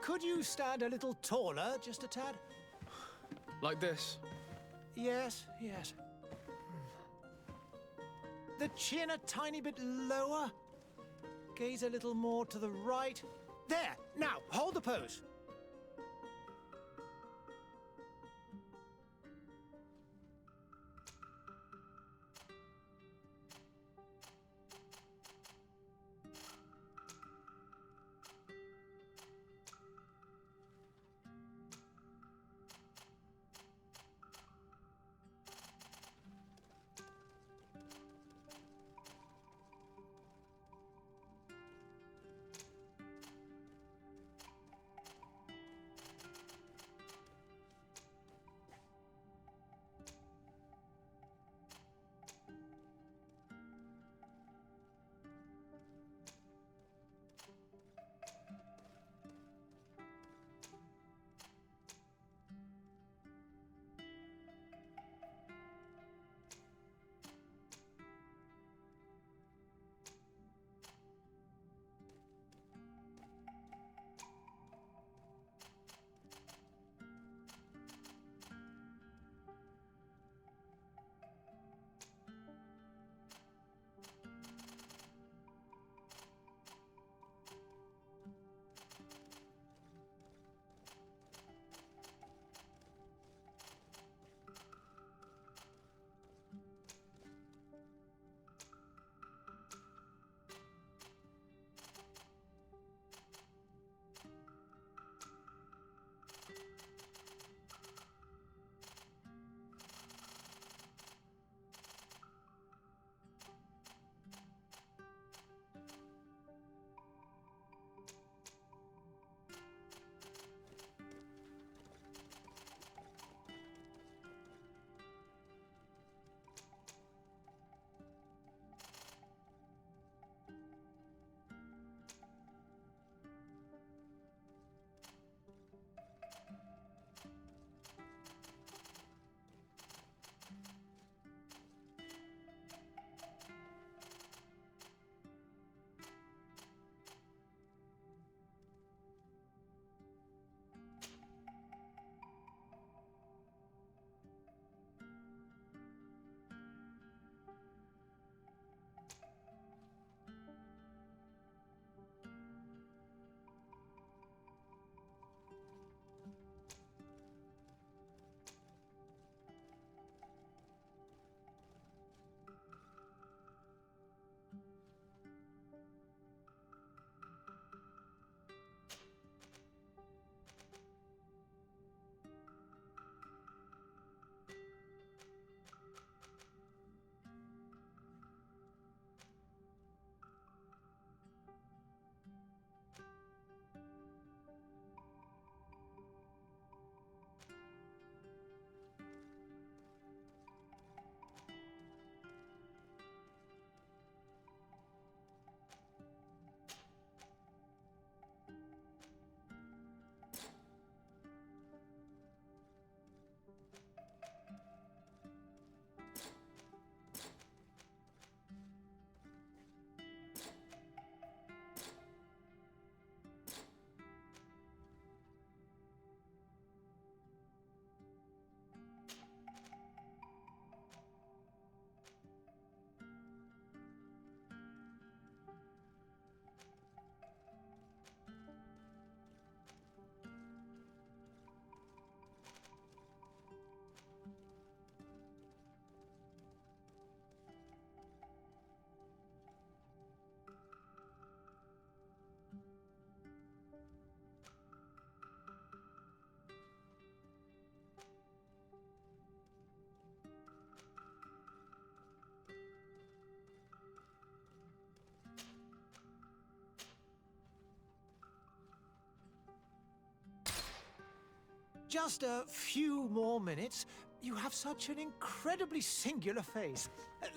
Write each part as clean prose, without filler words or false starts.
Could you stand a little taller, just a tad? Like this? Yes, yes. The chin a tiny bit lower. Gaze a little more to the right. There! Now, hold the pose. Just a few more minutes. You have such an incredibly singular face.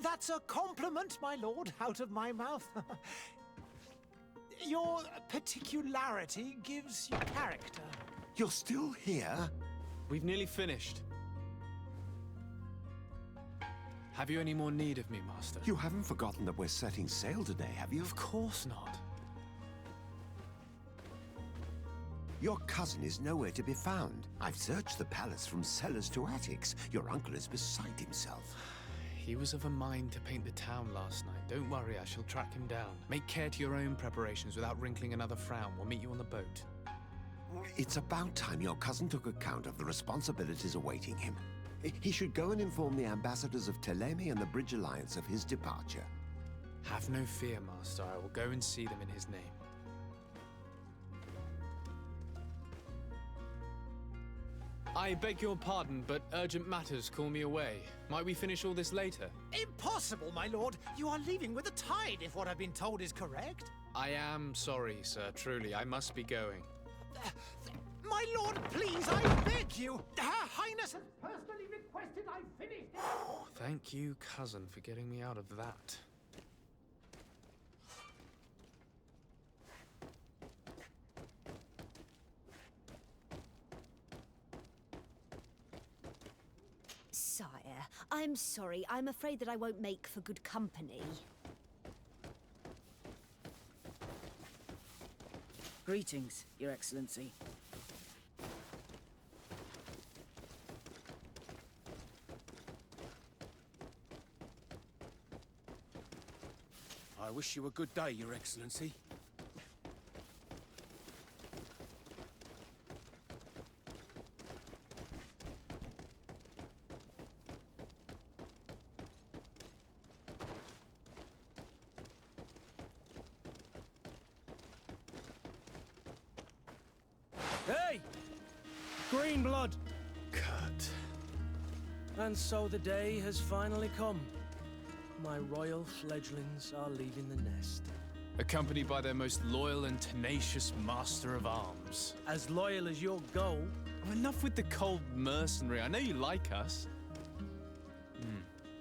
That's a compliment, my lord, out of my mouth. Your particularity gives you character. You're still here? We've nearly finished. Have you any more need of me, Master? You haven't forgotten that we're setting sail today, have you? Of course not. Your cousin is nowhere to be found. I've searched the palace from cellars to attics. Your uncle is beside himself. He was of a mind to paint the town last night. Don't worry, I shall track him down. Make care to your own preparations without wrinkling another frown. We'll meet you on the boat. It's about time your cousin took account of the responsibilities awaiting him. He should go and inform the ambassadors of Telemi and the Bridge Alliance of his departure. Have no fear, Master. I will go and see them in his name. I beg your pardon, but urgent matters call me away. Might we finish all this later? Impossible, my lord. You are leaving with the tide, if what I've been told is correct. I am sorry, sir. Truly, I must be going. My lord, please, I beg you. Her Highness has personally requested I finish this. Thank you, cousin, for getting me out of that. Sire, I'm sorry. I'm afraid that I won't make for good company. Greetings, Your Excellency. I wish you a good day, Your Excellency. Hey! Green blood! Kurt. And so the day has finally come. My royal fledglings are leaving the nest. Accompanied by their most loyal and tenacious master of arms. As loyal as your goal. Oh, enough with the cold mercenary. I know you like us.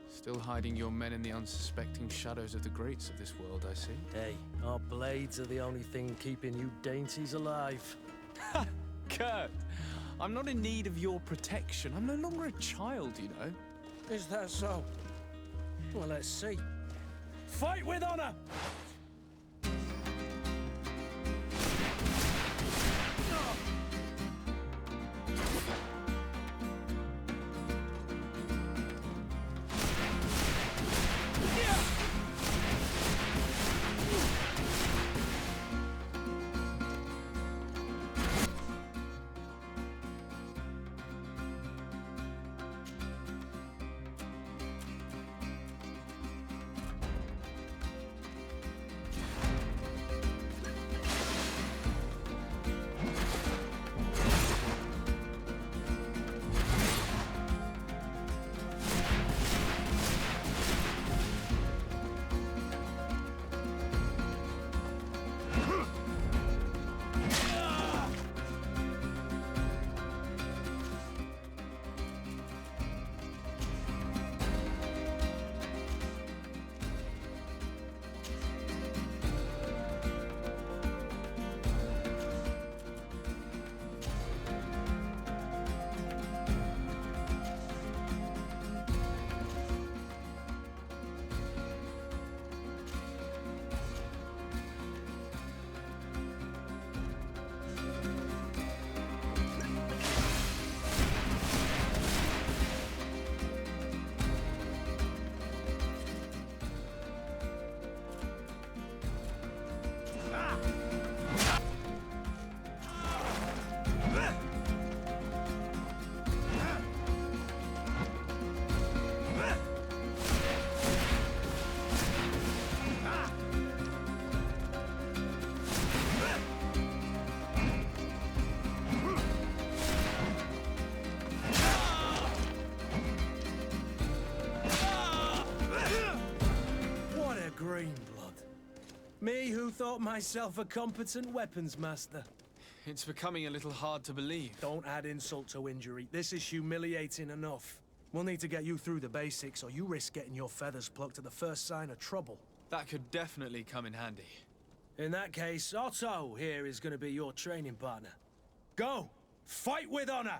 Still hiding your men in the unsuspecting shadows of the greats of this world, I see. Hey, our blades are the only thing keeping you dainties alive. Ha! Kurt! I'm not in need of your protection. I'm no longer a child, you know. Is that so? Well, let's see. Fight with honor! Me who thought myself a competent weapons master. It's becoming a little hard to believe. Don't add insult to injury. This is humiliating enough. We'll need to get you through the basics, or you risk getting your feathers plucked at the first sign of trouble. That could definitely come in handy. In that case, Otto here is going to be your training partner. Go! Fight with honor!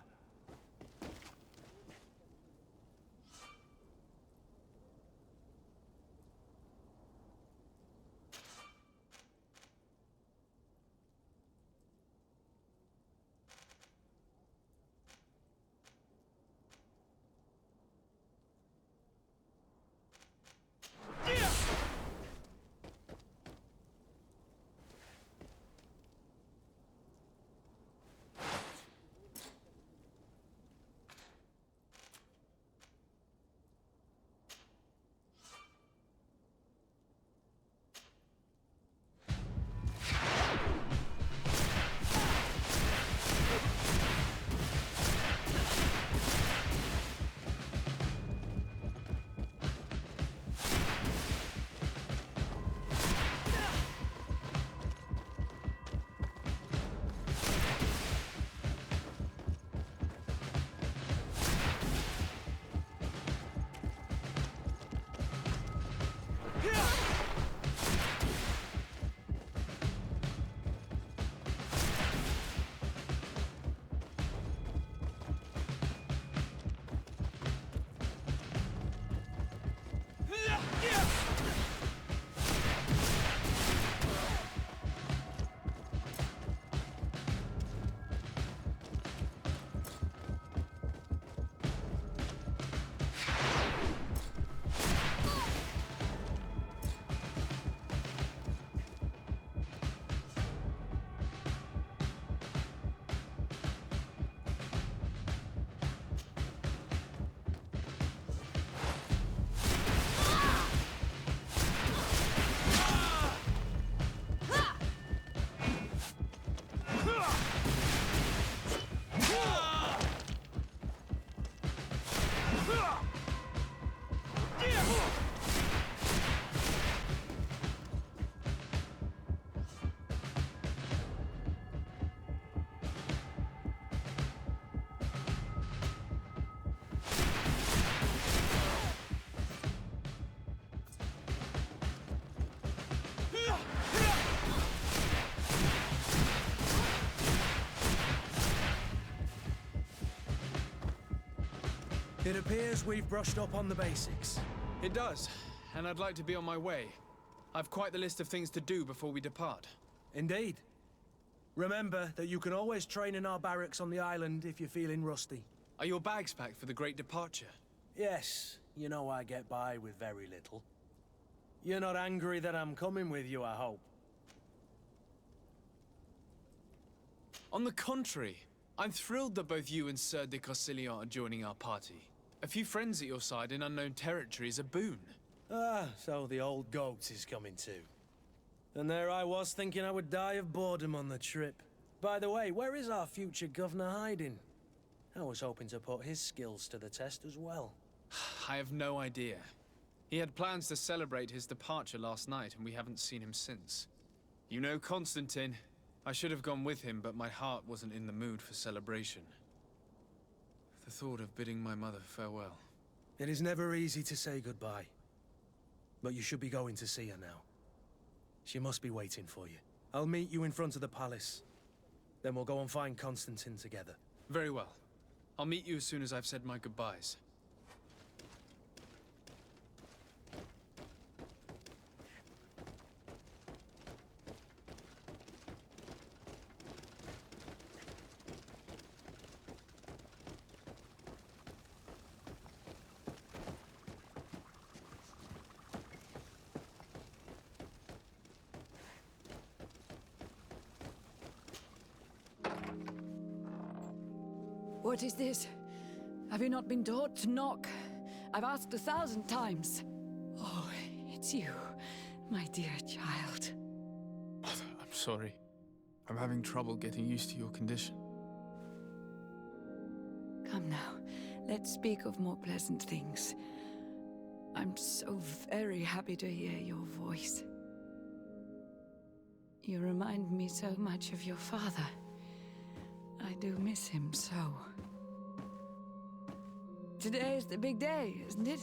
It appears we've brushed up on the basics. It does, and I'd like to be on my way. I've quite the list of things to do before we depart. Indeed. Remember that you can always train in our barracks on the island if you're feeling rusty. Are your bags packed for the great departure? Yes, you know I get by with very little. You're not angry that I'm coming with you, I hope. On the contrary, I'm thrilled that both you and Sir de Corsilion are joining our party. A few friends at your side in unknown territory is a boon. Ah, so the old goat is coming too. And there I was thinking I would die of boredom on the trip. By the way, where is our future governor hiding? I was hoping to put his skills to the test as well. I have no idea. He had plans to celebrate his departure last night, and we haven't seen him since. You know Constantine. I should have gone with him, but my heart wasn't in the mood for celebration. The thought of bidding my mother farewell. It is never easy to say goodbye. But you should be going to see her now. She must be waiting for you. I'll meet you in front of the palace. Then we'll go and find Constantine together. Very well. I'll meet you as soon as I've said my goodbyes. What is this? Have you not been taught to knock? I've asked 1,000 times. Oh, it's you, my dear child. Mother, I'm sorry. I'm having trouble getting used to your condition. Come now, let's speak of more pleasant things. I'm so very happy to hear your voice. You remind me so much of your father. I do miss him so. Today is the big day, isn't it?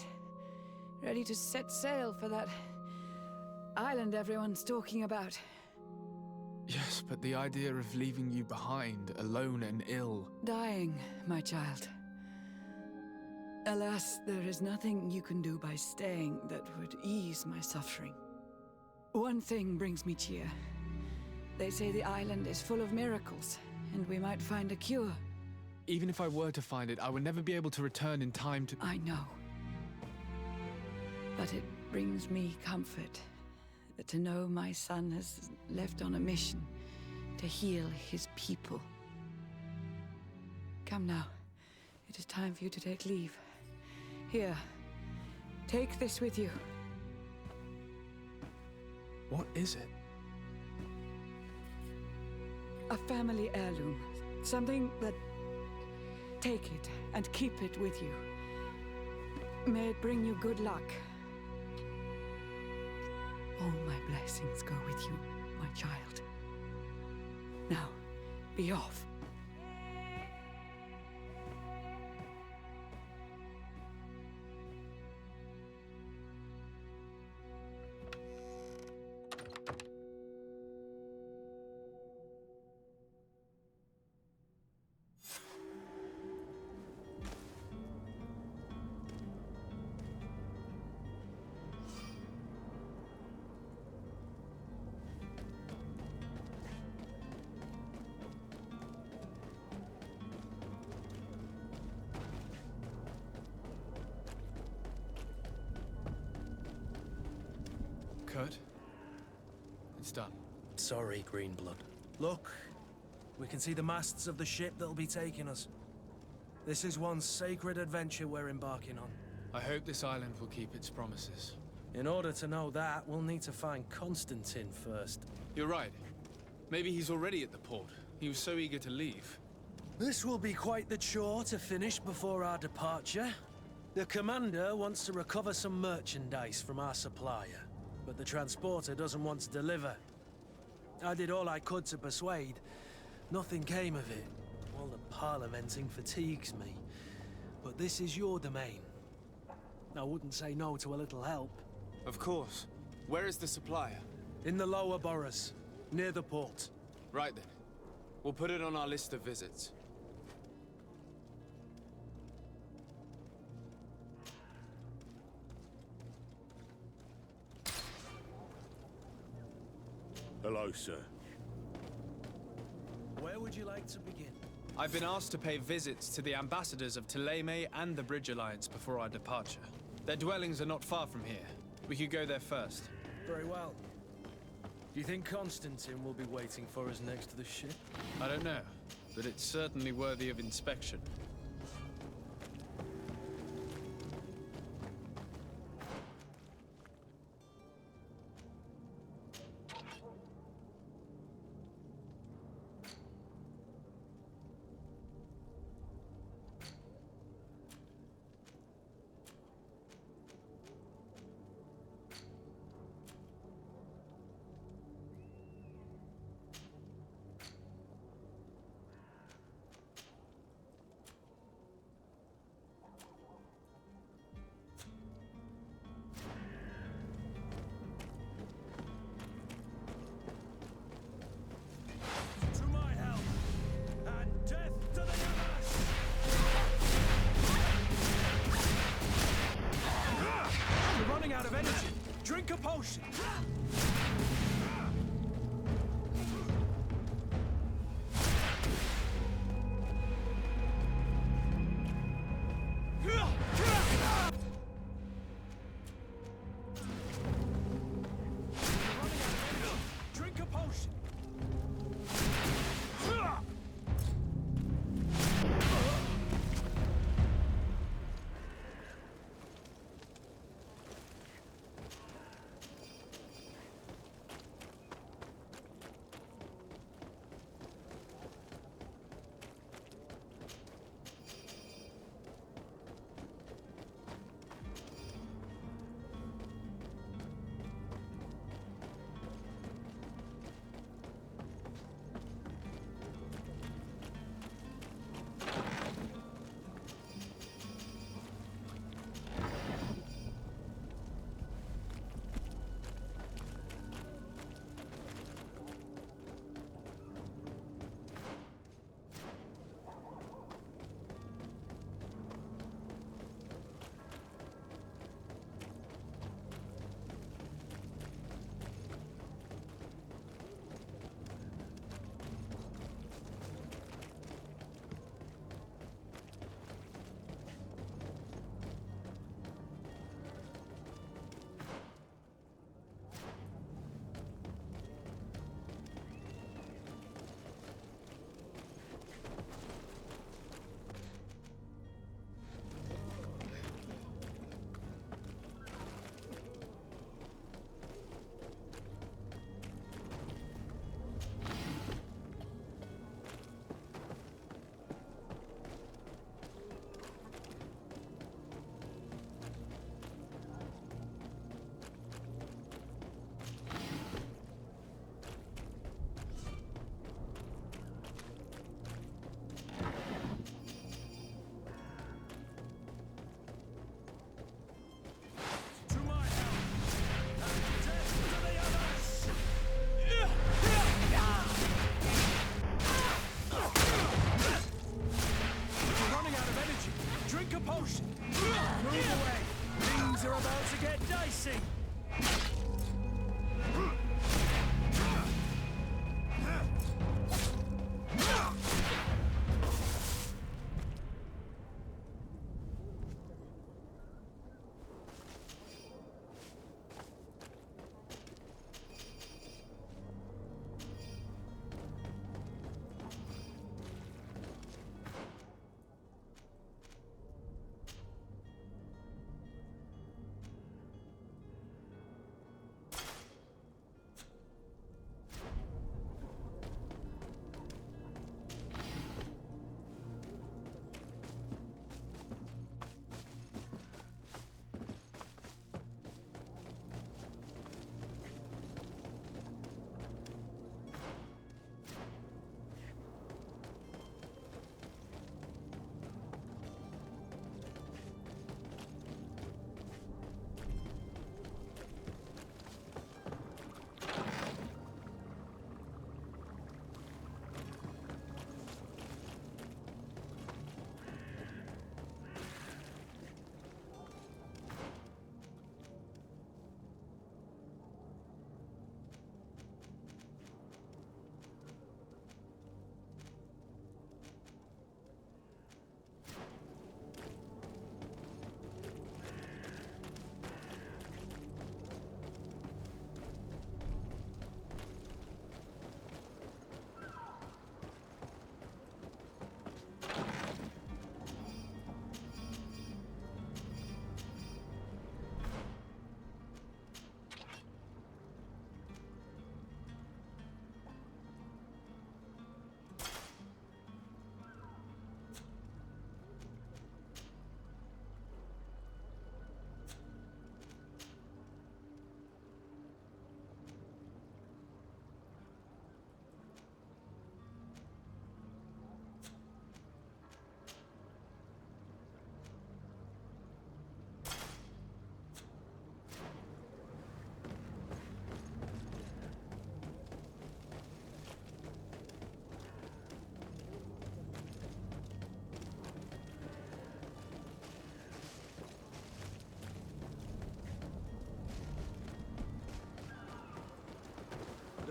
Ready to set sail for that island everyone's talking about. Yes, but the idea of leaving you behind, alone and ill... Dying, my child. Alas, there is nothing you can do by staying that would ease my suffering. One thing brings me cheer. They say the island is full of miracles, and we might find a cure. Even if I were to find it, I would never be able to return in time to... I know. But it brings me comfort to know my son has left on a mission to heal his people. Come now. It is time for you to take leave. Here, take this with you. What is it? A family heirloom. Something that... Take it and keep it with you. May it bring you good luck. All my blessings go with you, my child. Now, be off. Kurt? It's done. Sorry, Greenblood. Look, we can see the masts of the ship that'll be taking us. This is one sacred adventure we're embarking on. I hope this island will keep its promises. In order to know that, we'll need to find Constantine first. You're right. Maybe he's already at the port. He was so eager to leave. This will be quite the chore to finish before our departure. The commander wants to recover some merchandise from our supplier, but the transporter doesn't want to deliver. I did all I could to persuade. Nothing came of it. All the parliamenting fatigues me. But this is your domain. I wouldn't say no to a little help. Of course. Where is the supplier? In the lower boroughs, near the port. Right then. We'll put it on our list of visits. Hello, sir. Where would you like to begin? I've been asked to pay visits to the ambassadors of Thélème and the Bridge Alliance before our departure. Their dwellings are not far from here. We could go there first. Very well. Do you think Constantine will be waiting for us next to the ship? I don't know, but it's certainly worthy of inspection. To my help! And death to the Yamash! You're running out of energy. Drink a potion. Drink a potion. To my help! And death to the Yamash! You're running out of energy. Drink a potion. Move away. Things are about to get dicey.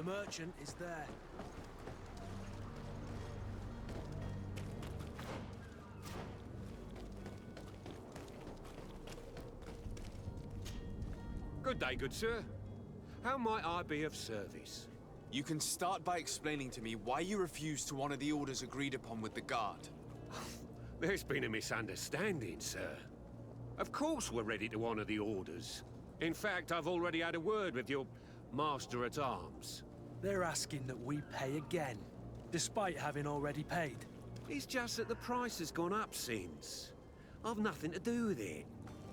merchant is there. Good day, good sir. How might I be of service? You can start by explaining to me why you refused to honor the orders agreed upon with the guard. There's been a misunderstanding, sir. Of course we're ready to honor the orders. In fact, I've already had a word with your master-at-arms. They're asking that we pay again, despite having already paid. It's just that the price has gone up since. I've nothing to do with it.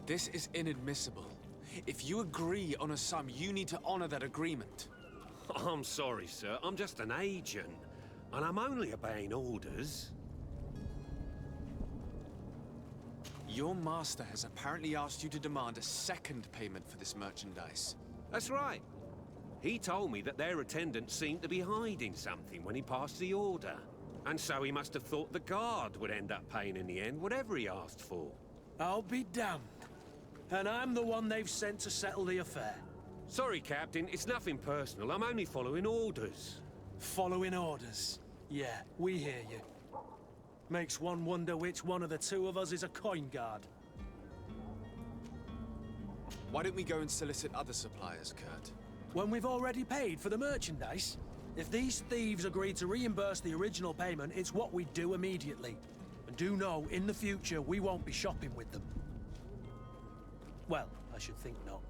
This is inadmissible. If you agree on a sum, you need to honor that agreement. I'm sorry, sir. I'm just an agent. And I'm only obeying orders. Your master has apparently asked you to demand a second payment for this merchandise. That's right. He told me that their attendant seemed to be hiding something when he passed the order. And so he must have thought the guard would end up paying in the end, whatever he asked for. I'll be damned. And I'm the one they've sent to settle the affair. Sorry, Captain. It's nothing personal. I'm only following orders. Following orders. Yeah, we hear you. Makes one wonder which one of the two of us is a coin guard. Why don't we go and solicit other suppliers, Kurt? When we've already paid for the merchandise? If these thieves agree to reimburse the original payment, it's what we do immediately. And do know, in the future, we won't be shopping with them. Well, I should think not.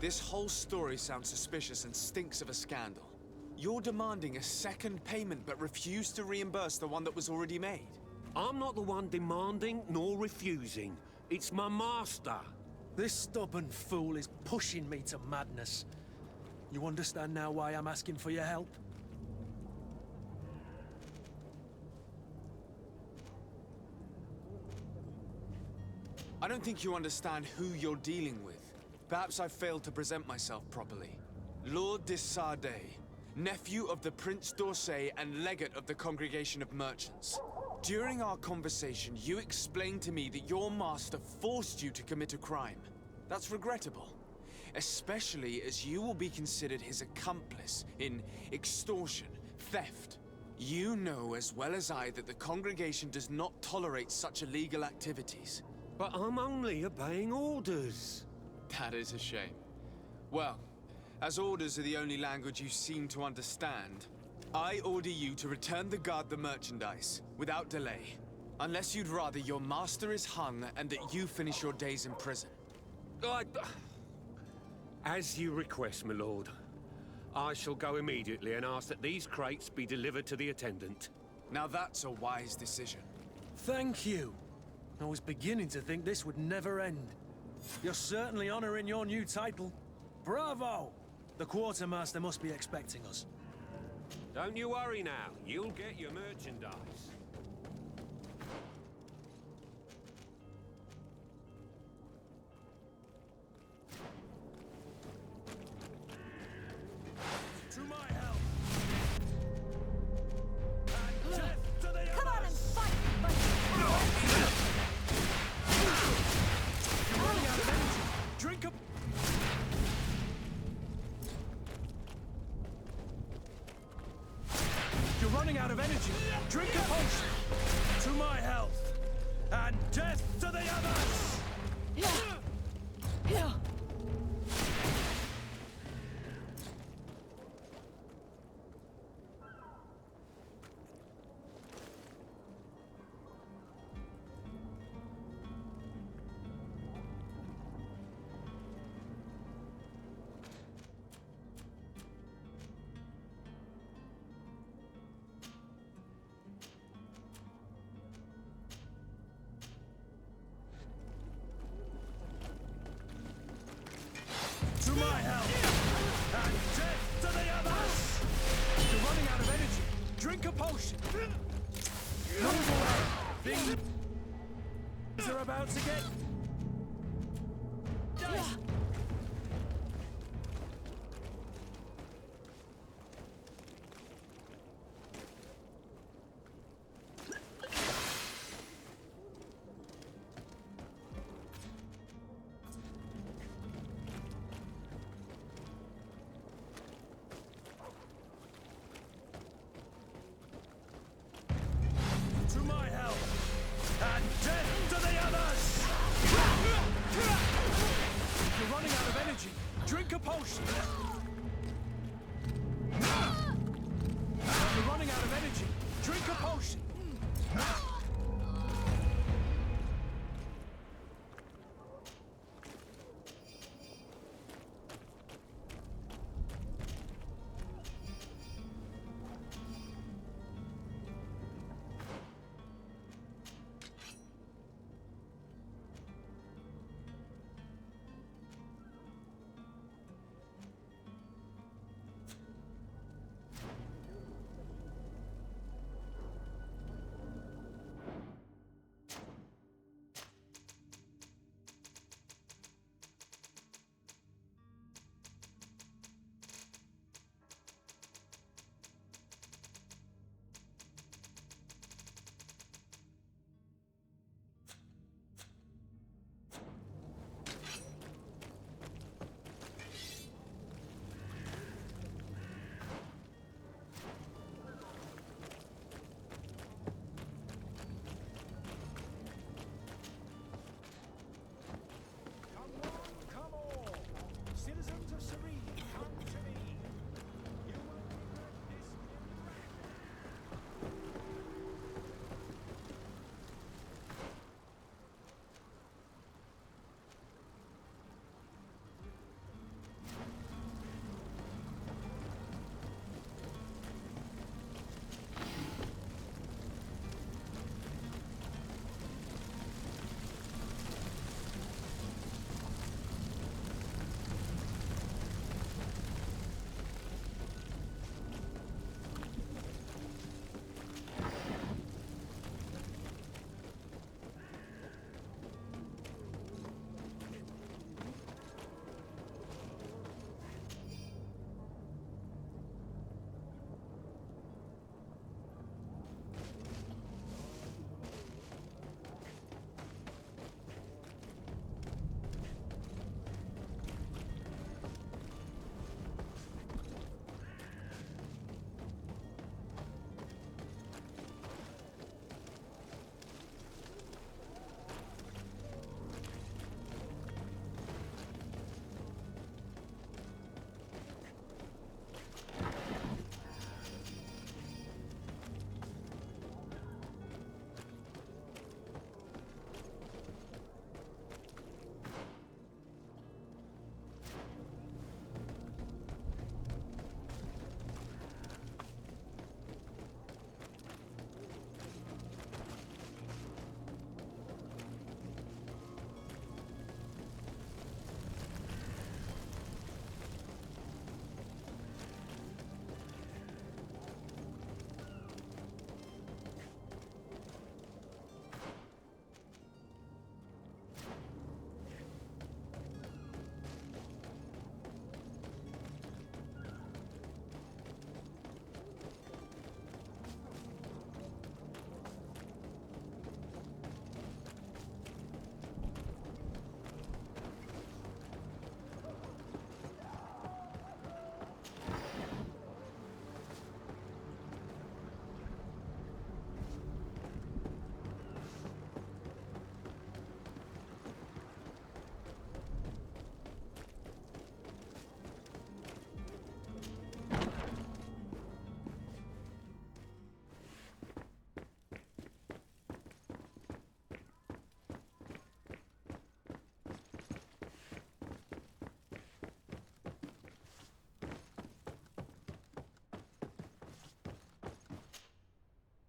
This whole story sounds suspicious and stinks of a scandal. You're demanding a second payment but refuse to reimburse the one that was already made. I'm not the one demanding nor refusing. It's my master. This stubborn fool is pushing me to madness. You understand now why I'm asking for your help? I don't think you understand who you're dealing with. Perhaps I failed to present myself properly. Lord de Sardet, nephew of the Prince d'Orsay and legate of the Congregation of Merchants. During our conversation, you explained to me that your master forced you to commit a crime. That's regrettable, especially as you will be considered his accomplice in extortion, theft. You know as well as I that the congregation does not tolerate such illegal activities. But I'm only obeying orders. That is a shame. Well, as orders are the only language you seem to understand, I order you to return the guard the merchandise, without delay. Unless you'd rather your master is hung and that you finish your days in prison. As you request, my lord. I shall go immediately and ask that these crates be delivered to the attendant. Now that's a wise decision. Thank you. I was beginning to think this would never end. You're certainly honoring your new title. Bravo! The quartermaster must be expecting us. Don't you worry now. You'll get your merchandise. To my help! And death to the others! Come on and fight, buddy! You're running out of energy! Drink up! You're running out of energy! Drink a potion! To my health! And death to the others! Yeah. To my help! And death to the others! You're running out of energy! Drink a potion! Move away! Things are about to get... Drink a potion! You're running out of energy. Drink a potion! Come all! Citizens of Serene, come to me! You will regret this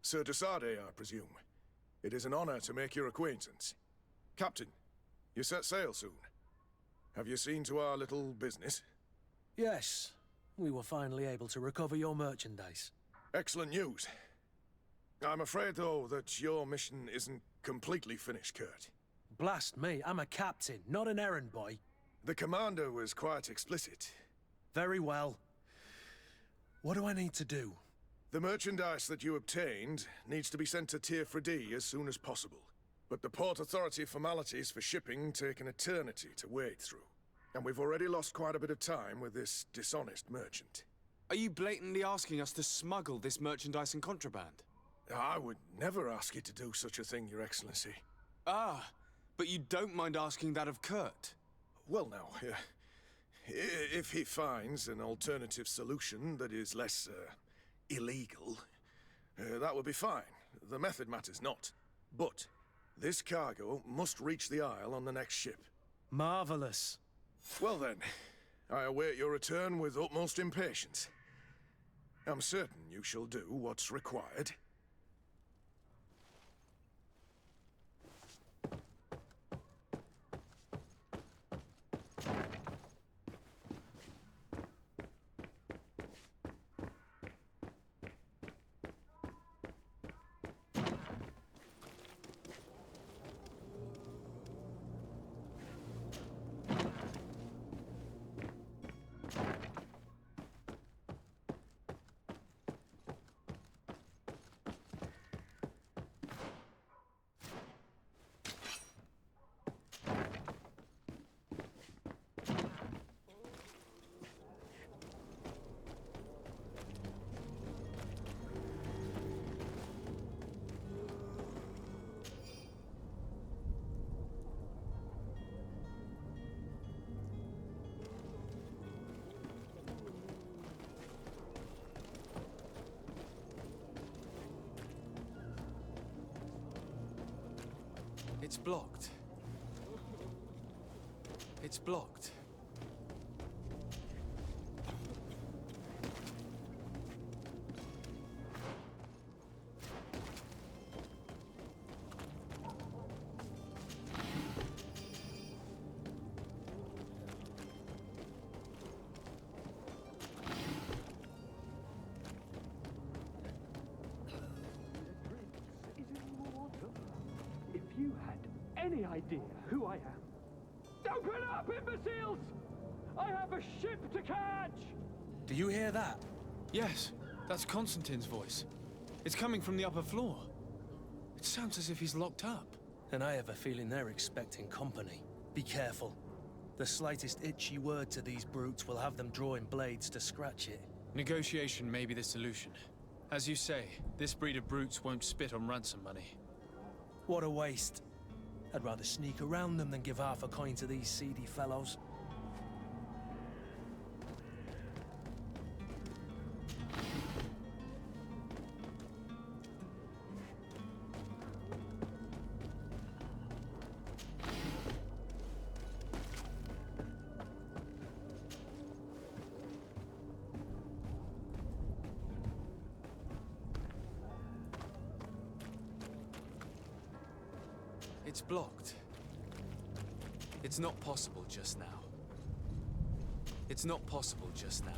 Sir Desade, I presume. It is an honor to make your acquaintance. Captain, you set sail soon. Have you seen to our little business? Yes. We were finally able to recover your merchandise. Excellent news. I'm afraid, though, that your mission isn't completely finished, Kurt. Blast me, I'm a captain, not an errand boy. The commander was quite explicit. Very well. What do I need to do? The merchandise that you obtained needs to be sent to Tier 4D as soon as possible. But the Port Authority formalities for shipping take an eternity to wade through. And we've already lost quite a bit of time with this dishonest merchant. Are you blatantly asking us to smuggle this merchandise and contraband? I would never ask you to do such a thing, Your Excellency. Ah, but you don't mind asking that of Kurt? Well, now, If he finds an alternative solution that is less, illegal, that would be fine. The method matters not. But this cargo must reach the Isle on the next ship. Marvelous. Well then, I await your return with utmost impatience. I'm certain you shall do what's required. It's blocked. It's blocked. If you had any idea who I am. Open up, imbeciles! I have a ship to catch! Do you hear that? Yes, that's Constantine's voice. It's coming from the upper floor. It sounds as if he's locked up. And I have a feeling they're expecting company. Be careful. The slightest itchy word to these brutes will have them drawing blades to scratch it. Negotiation may be the solution. As you say, this breed of brutes won't spit on ransom money. What a waste. I'd rather sneak around them than give half a coin to these seedy fellows. It's blocked. It's not possible just now. It's not possible just now.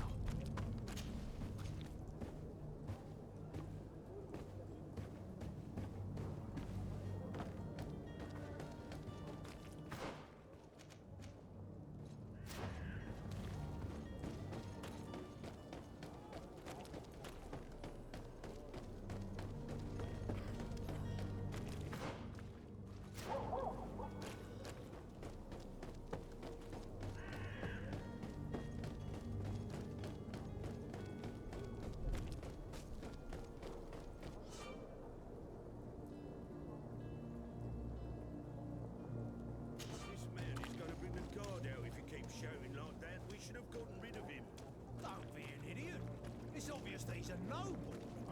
He's a noble,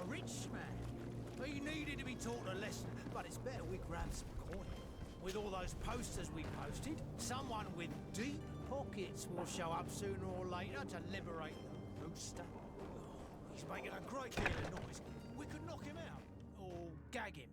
a rich man. He needed to be taught a lesson, but it's better we grab some coin. With all those posters we posted, someone with deep pockets will show up sooner or later to liberate the rooster. He's making a great deal of noise. We could knock him out, or gag him.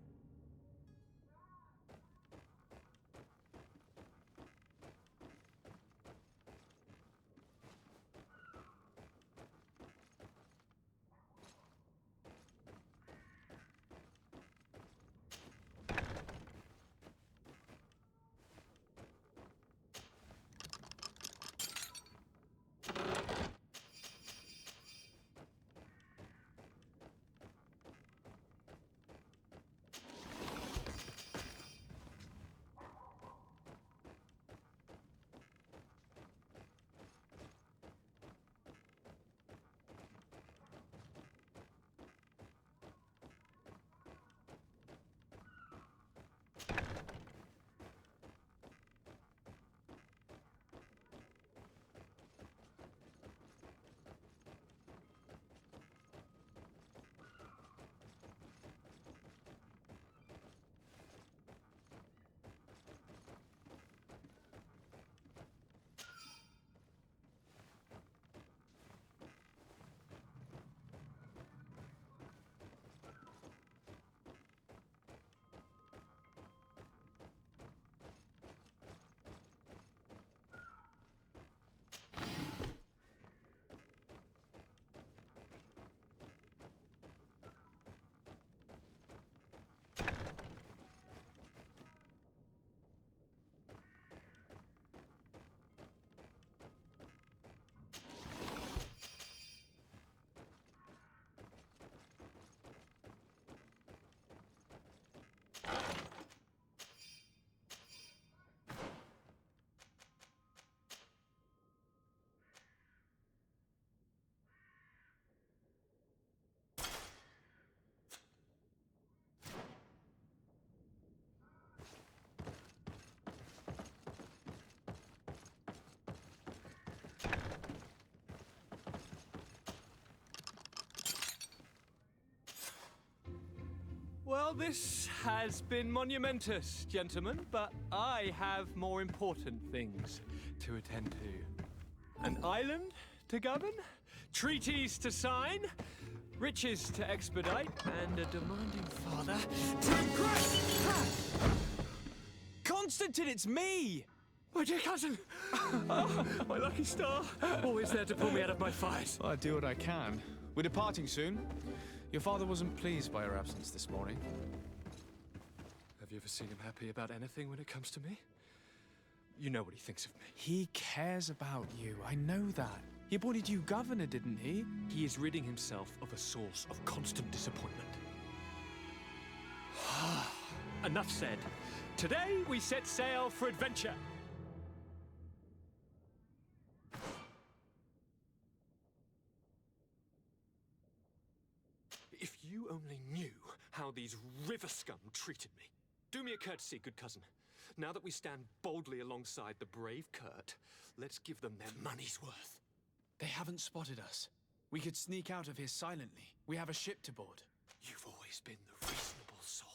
this has been monumentous, gentlemen, but I have more important things to attend to. An island to govern, treaties to sign, riches to expedite, and a demanding father to impress! Constantine, it's me! My dear cousin! Oh, my lucky star! Always there to pull me out of my fires. I do what I can. We're departing soon. Your father wasn't pleased by your absence this morning. Have you ever seen him happy about anything when it comes to me? You know what he thinks of me. He cares about you, I know that. He appointed you governor, didn't he? He is ridding himself of a source of constant disappointment. Enough said. Today we set sail for adventure. If you only knew how these river scum treated me. Do me a courtesy, good cousin. Now that we stand boldly alongside the brave Kurt, let's give them their money's worth. They haven't spotted us. We could sneak out of here silently. We have a ship to board. You've always been the reasonable soul.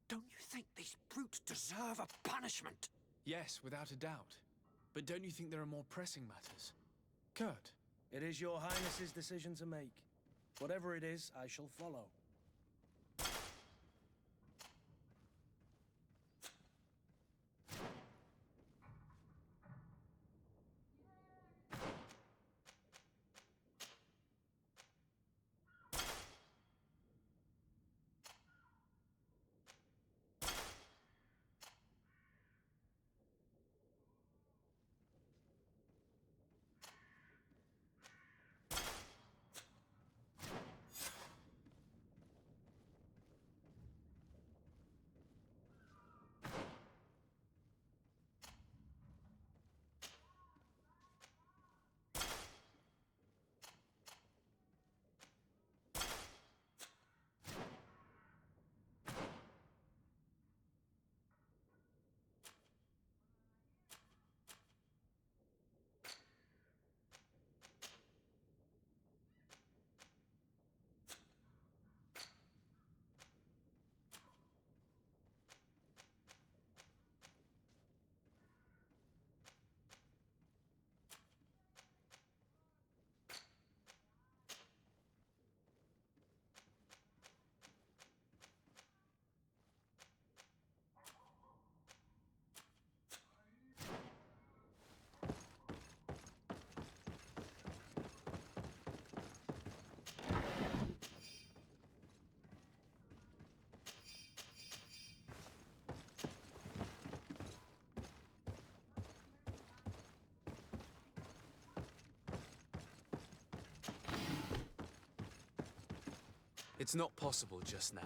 Don't you think these brutes deserve a punishment? Yes, without a doubt. But don't you think there are more pressing matters? Kurt? It is your highness's decision to make. Whatever it is, I shall follow. It's not possible just now.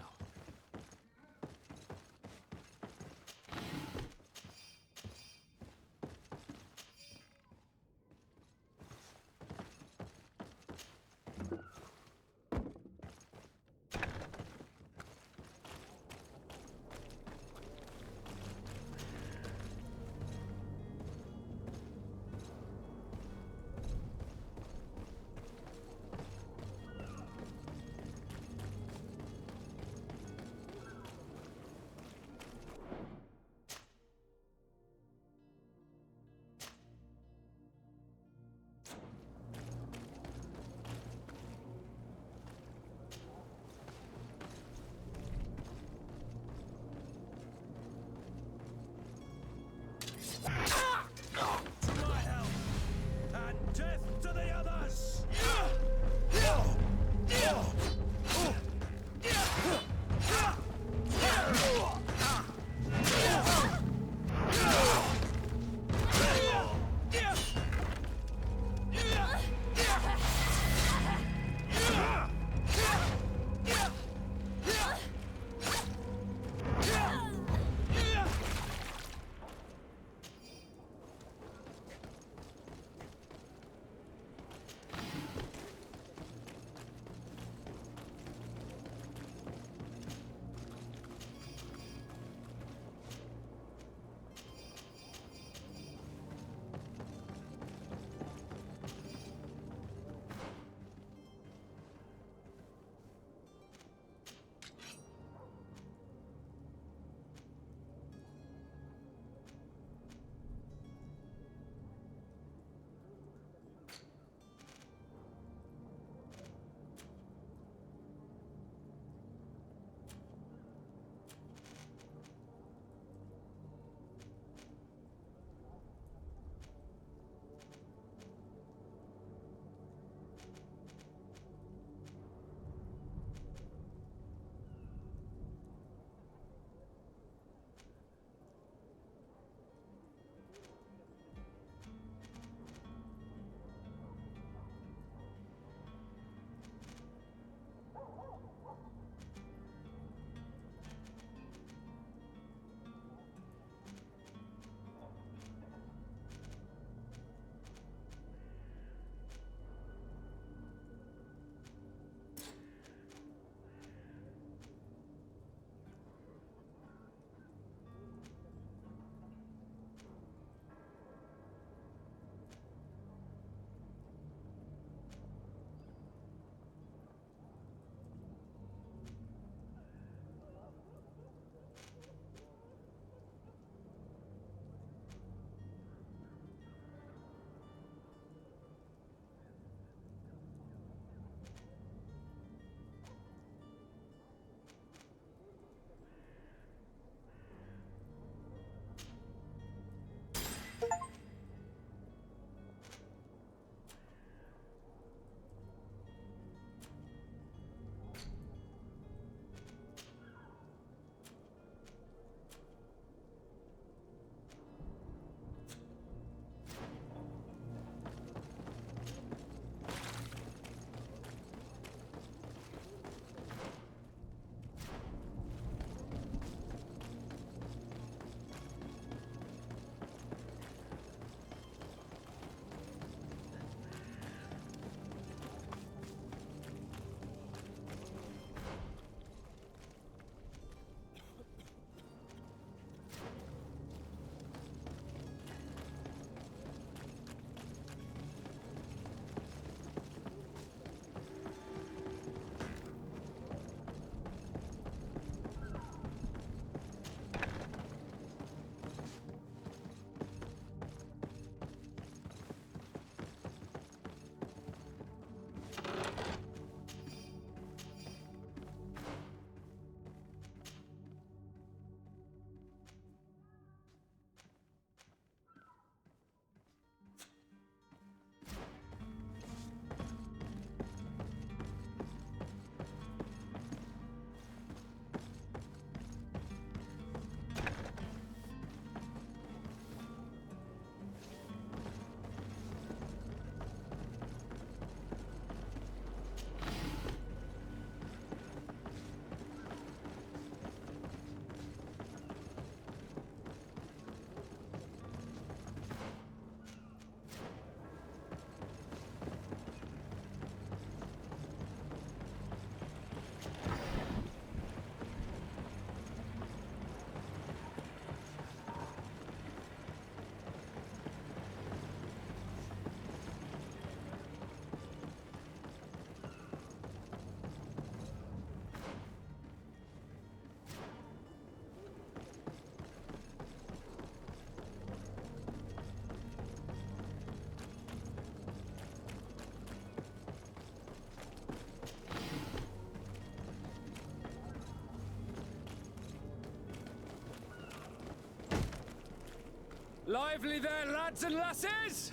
Lively there, lads and lasses!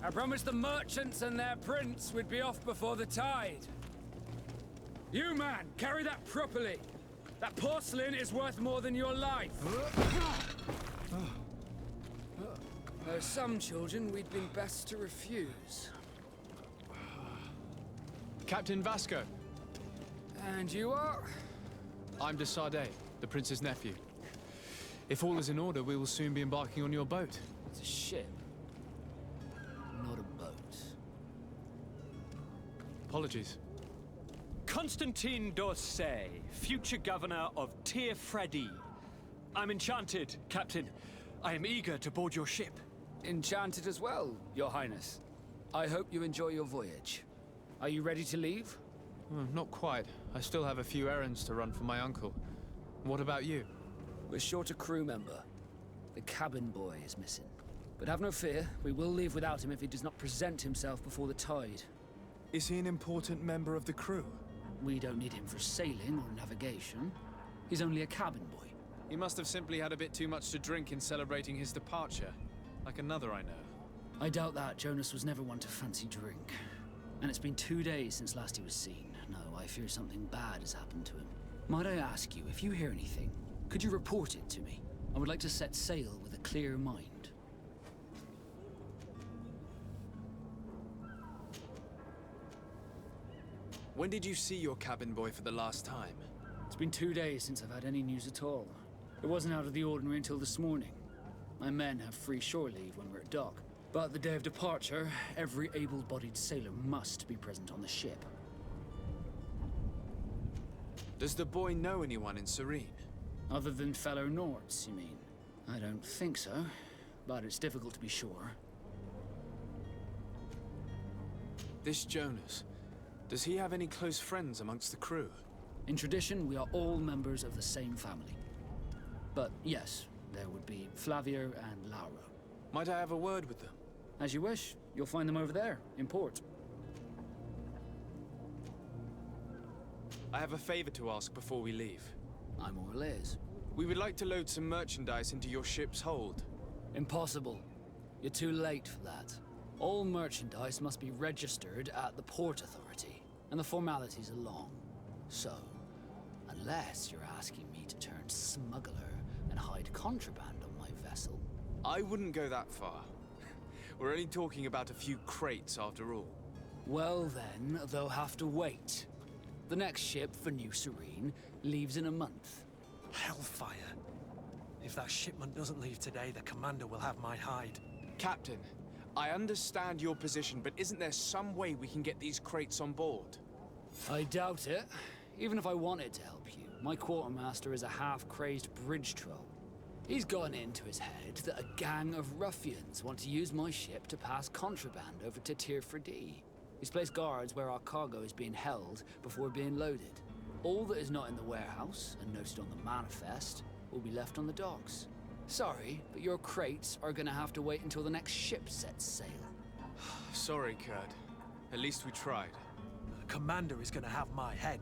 I promised the merchants and their prince we'd be off before the tide. You, man, carry that properly. That porcelain is worth more than your life. There's some children we'd been best to refuse. Captain Vasco. And you are? I'm de Sardet, the prince's nephew. If all is in order, we will soon be embarking on your boat. It's a ship, not a boat. Apologies. Constantine d'Orsay, future governor of Tir Freddy. I'm enchanted, Captain. I am eager to board your ship. Enchanted as well, Your Highness. I hope you enjoy your voyage. Are you ready to leave? Not quite. I still have a few errands to run for my uncle. What about you? We're short a crew member. The cabin boy is missing. But have no fear, we will leave without him if he does not present himself before the tide. Is he an important member of the crew? We don't need him for sailing or navigation. He's only a cabin boy. He must have simply had a bit too much to drink in celebrating his departure. Like another I know. I doubt that. Jonas was never one to fancy drink. And it's been 2 days since last he was seen. No, I fear something bad has happened to him. Might I ask you, if you hear anything, could you report it to me? I would like to set sail with a clear mind. When did you see your cabin boy for the last time? It's been 2 days since I've had any news at all. It wasn't out of the ordinary until this morning. My men have free shore leave when we're at dock. But the day of departure, every able-bodied sailor must be present on the ship. Does the boy know anyone in Serene? Other than fellow Nords, you mean? I don't think so, but it's difficult to be sure. This Jonas, does he have any close friends amongst the crew? In tradition, we are all members of the same family. But yes, there would be Flavia and Laura. Might I have a word with them? As you wish. You'll find them over there, in port. I have a favor to ask before we leave. I'm all ears. We would like to load some merchandise into your ship's hold. Impossible. You're too late for that. All merchandise must be registered at the Port Authority, and the formalities are long. So, unless you're asking me to turn smuggler and hide contraband on my vessel... I wouldn't go that far. We're only talking about a few crates after all. Well then, they'll have to wait. The next ship for New Serene leaves in a month. Hellfire. If that shipment doesn't leave today, the commander will have my hide. Captain, I understand your position, but isn't there some way we can get these crates on board? I doubt it. Even if I wanted to help you, my quartermaster is a half-crazed bridge troll. He's gone into his head that a gang of ruffians want to use my ship to pass contraband over to Tir Freddy. He's placed guards where our cargo is being held before being loaded. All that is not in the warehouse and noted on the manifest will be left on the docks. Sorry, but your crates are gonna have to wait until the next ship sets sail. Sorry, Kurt. At least we tried. The commander is gonna have my head.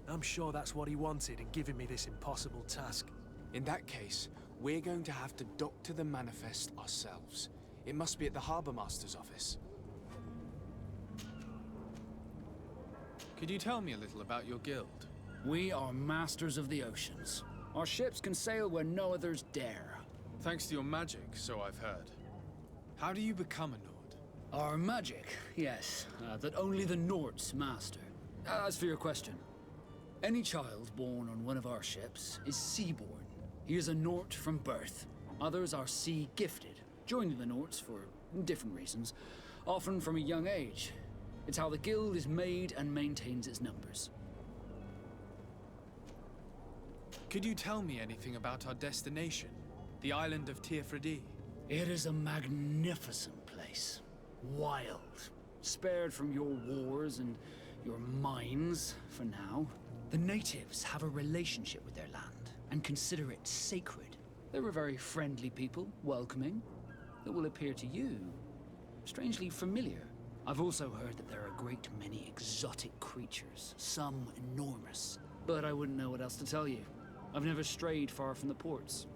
I'm sure that's what he wanted in giving me this impossible task. In that case, we're going to have to dock to the manifest ourselves. It must be at the Harbor Master's office. Could you tell me a little about your guild? We are masters of the oceans. Our ships can sail where no others dare. Thanks to your magic, so I've heard. How do you become a Nord? Our magic, yes, that only the Nords master. As for your question, any child born on one of our ships is seaborn. He is a Nord from birth. Others are sea-gifted, joining the Nords for different reasons, often from a young age. It's how the guild is made and maintains its numbers. Could you tell me anything about our destination? The island of Tir Freddy? It is a magnificent place. Wild. Spared from your wars and your mines, for now. The natives have a relationship with their land and consider it sacred. They're a very friendly people, welcoming, that will appear to you strangely familiar. I've also heard that there are a great many exotic creatures, some enormous, but I wouldn't know what else to tell you. I've never strayed far from the ports.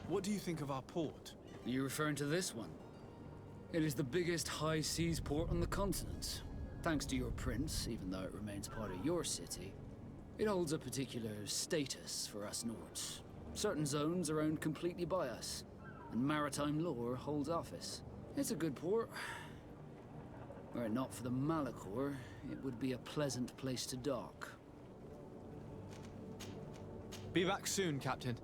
What do you think of our port? Are you referring to this one? It is the biggest high seas port on the continent. Thanks to your prince, even though it remains part of your city, it holds a particular status for us Nords. Certain zones are owned completely by us, and maritime law holds office. It's a good port. Were it not for the Malachor, it would be a pleasant place to dock. Be back soon, Captain.